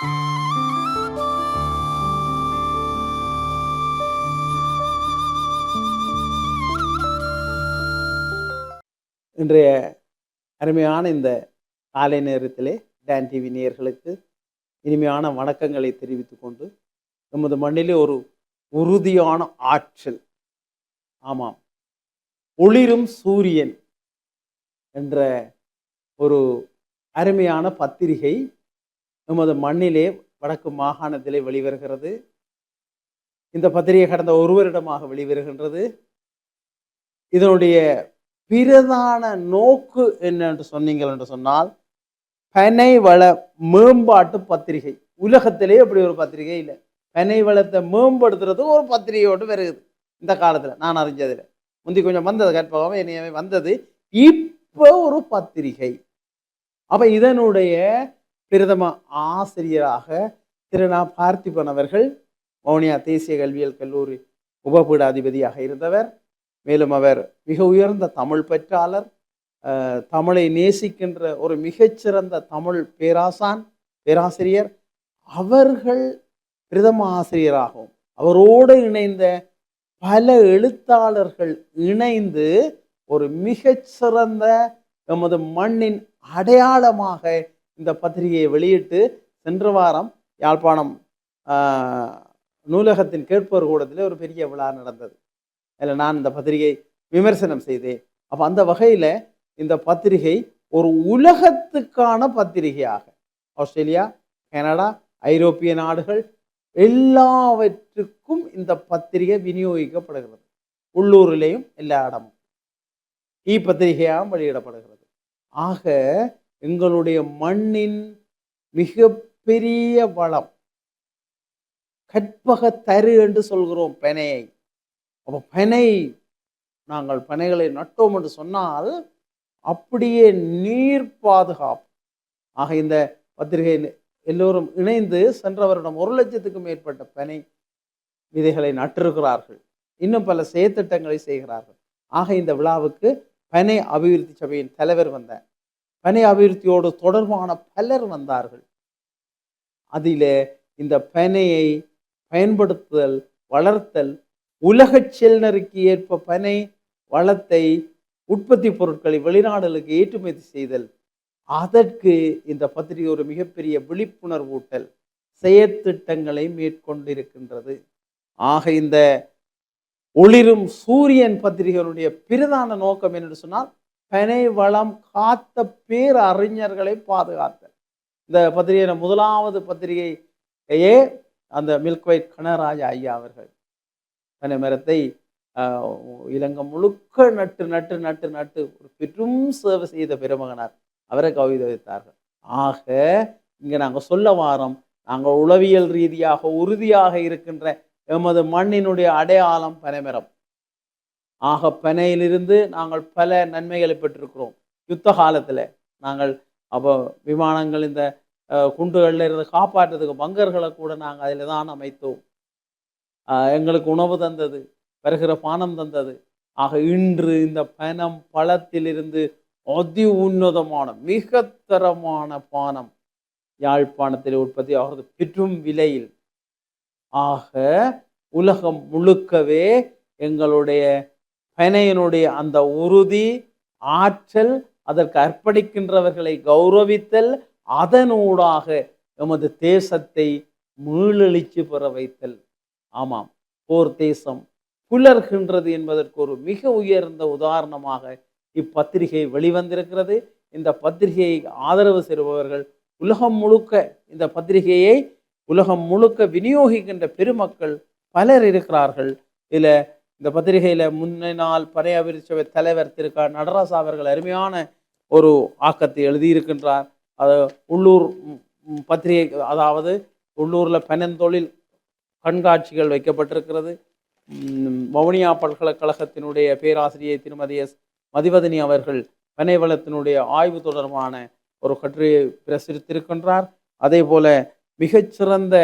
இன்றைய அருமையான இந்த காலை நேரத்திலே டான் டிவி நேயர்களுக்கு இனிமையான வணக்கங்களை தெரிவித்துக் கொண்டு, நமது மண்ணிலே ஒரு உறுதியான ஆற்றல், ஆமாம், ஒளிரும் சூரியன் என்ற ஒரு அருமையான பத்திரிகை நமது மண்ணிலே வடக்கு மாகாணத்திலே வெளிவருகிறது. இந்த பத்திரிகை கடந்த ஒரு வருடமாக வெளிவருகின்றது. இதனுடைய பிரதான நோக்கு என்னென்று சொன்னீங்கள் என்று சொன்னால், பனை வள மேம்பாட்டு பத்திரிகை. உலகத்திலே அப்படி ஒரு பத்திரிகை இல்லை. பனை வளத்தை மேம்படுத்துறதுக்கு ஒரு பத்திரிகையோடு வருகுது இந்த காலத்தில். நான் அறிஞ்சதில் முந்தி கொஞ்சம் வந்தது, கற்பகம் என்னையவே வந்தது. இப்போ ஒரு பத்திரிகை. அப்போ இதனுடைய பிரதம ஆசிரியராக திரு நா. பார்த்திபன் அவர்கள் வவுனியா தேசிய கல்வியியல் கல்லூரி உபபீடாதிபதியாக இருந்தவர். மேலும் அவர் மிக உயர்ந்த தமிழ் பற்றாளர், தமிழை நேசிக்கின்ற ஒரு மிகச்சிறந்த தமிழ் பேராசிரியர். அவர்கள் பிரதம ஆசிரியராகவும் அவரோடு இணைந்த பல எழுத்தாளர்கள் இணைந்து ஒரு மிகச்சிறந்த நமது மண்ணின் அடையாளமாக இந்த பத்திரிகையை வெளியிட்டு சென்ற வாரம் யாழ்ப்பாணம் நூலகத்தின் கேட்போர் கூடத்தில் ஒரு பெரிய விழா நடந்தது. அதில் நான் இந்த பத்திரிகை விமர்சனம் செய்தேன். அப்போ அந்த வகையில் இந்த பத்திரிகை ஒரு உலகத்துக்கான பத்திரிகையாக ஆஸ்திரேலியா, கனடா, ஐரோப்பிய நாடுகள் எல்லாவற்றுக்கும் இந்த பத்திரிகை விநியோகிக்கப்படுகிறது. உள்ளூரிலேயும் எல்லா இடமும் பத்திரிகையாகவும் வெளியிடப்படுகிறது. ஆக எங்களுடைய மண்ணின் மிக பெரிய வளம் கற்பக தரு என்று சொல்கிறோம் பனையை. அப்போ பனை, நாங்கள் பனைகளை நட்டோம் என்று சொன்னால் அப்படியே நீர் பாதுகாப்பு. ஆக இந்த பத்திரிகை எல்லோரும் இணைந்து சென்ற வருடம் 1,00,000க்கும் மேற்பட்ட பனை விதைகளை நட்டிருக்கிறார்கள். இன்னும் பல செயற்திட்டங்களை செய்கிறார்கள். ஆக இந்த விழாவுக்கு பனை அபிவிருத்தி சபையின் தலைவர் வந்தார். பனை அபிவிருத்தியோடு தொடர்பான பலர் வந்தார்கள். அதில் இந்த பனையை பயன்படுத்துதல், வளர்த்தல், உலக செல்நருக்கு ஏற்ப பனை வளத்தை, உற்பத்தி பொருட்களை வெளிநாடுகளுக்கு ஏற்றுமதி செய்தல், அதற்கு இந்த பத்திரிகை ஒரு மிகப்பெரிய விழிப்புணர்வூட்டல் செயற்திட்டங்களை மேற்கொண்டிருக்கின்றது. ஆக இந்த ஒளிரும் சூரியன் பத்திரிகைகளுடைய பிரதான நோக்கம் என்று சொன்னால், பனை வளம் காத்த பேரறிஞர்களை பாதுகாத்தல். இந்த பத்திரிகை முதலாவது பத்திரிகையே அந்த மில்க்வைட் கனகராஜா ஐயா அவர்கள் பனை மரத்தை இலங்கை முழுக்க நட்டு நட்டு நட்டு நட்டு ஒரு பெரும் சேவை செய்த பெருமகனார். அவரை கௌரவித்தார்கள். ஆக இங்கே நாங்கள் சொல்ல வாரோம், நாங்கள் உளவியல் ரீதியாக உறுதியாக இருக்கின்ற எமது மண்ணினுடைய அடையாளம் பனைமரம். ஆக பனையிலிருந்து நாங்கள் பல நன்மைகளை பெற்றிருக்கிறோம். யுத்த காலத்தில் நாங்கள் அப்போ விமானங்கள் இந்த குண்டுகளில் இருந்து காப்பாற்றுறதுக்கு பங்கர்களை கூட நாங்கள் அதில் தான் அமைத்தோம். எங்களுக்கு உணவு தந்தது, வருகிற பானம் தந்தது. ஆக இன்று இந்த பனம் பழத்திலிருந்து அதி உன்னதமான மிக தரமான பானம் யாழ்ப்பாணத்தில் உற்பத்தி ஆகிறது பெற்றும் விலையில். ஆக உலகம் முழுக்கவே எங்களுடைய பனையினுடைய அந்த உறுதி, ஆற்றல், அதற்கு அர்ப்பணிக்கின்றவர்களை கௌரவித்தல், அதனூடாக எமது தேசத்தை மீளெழுச்சி பெற வைத்தல். ஆமாம், போர் தேசம் புலர்கின்றது என்பதற்கு ஒரு மிக உயர்ந்த உதாரணமாக இப்பத்திரிகை வெளிவந்திருக்கிறது. இந்த பத்திரிகையை ஆதரவு செய்பவர்கள் உலகம் முழுக்க, இந்த பத்திரிகையை உலகம் முழுக்க விநியோகிக்கின்ற பெருமக்கள் பலர் இருக்கிறார்கள். இதில் இந்த பத்திரிகையில் முன்னாள் பனை அபிவிருத்தி சபை தலைவர் திரு க. நடராசா அவர்கள் அருமையான ஒரு ஆக்கத்தை எழுதியிருக்கின்றார். அது உள்ளூர் பத்திரிகை, அதாவது உள்ளூரில் பனந்தொழில் கண்காட்சிகள் வைக்கப்பட்டிருக்கிறது. வவுனியா பல்கலைக்கழகத்தினுடைய பேராசிரியை திருமதி எஸ். மதிவதனி அவர்கள் பனை வளத்தினுடைய ஆய்வு தொடர்பான ஒரு கட்டுரையை பிரசுரித்திருக்கின்றார். அதே போல மிகச்சிறந்த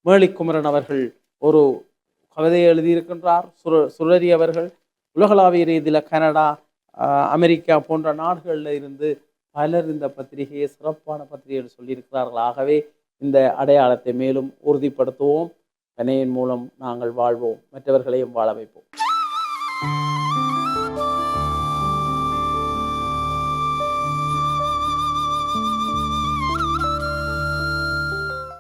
மேலிக்குமரன் அவர்கள் ஒரு கவிதையை எழுதியிருக்கின்றார். சுரரி அவர்கள் உலகளாவிய ரீதியில் கனடா, அமெரிக்கா போன்ற நாடுகளில் இருந்து பலர் இந்த பத்திரிகையை சிறப்பான பத்திரிகை என்று சொல்லியிருக்கிறார்கள். ஆகவே இந்த அடையாளத்தை மேலும் உறுதிப்படுத்துவோம். கணையின் மூலம் நாங்கள் வாழ்வோம், மற்றவர்களையும் வாழ வைப்போம்.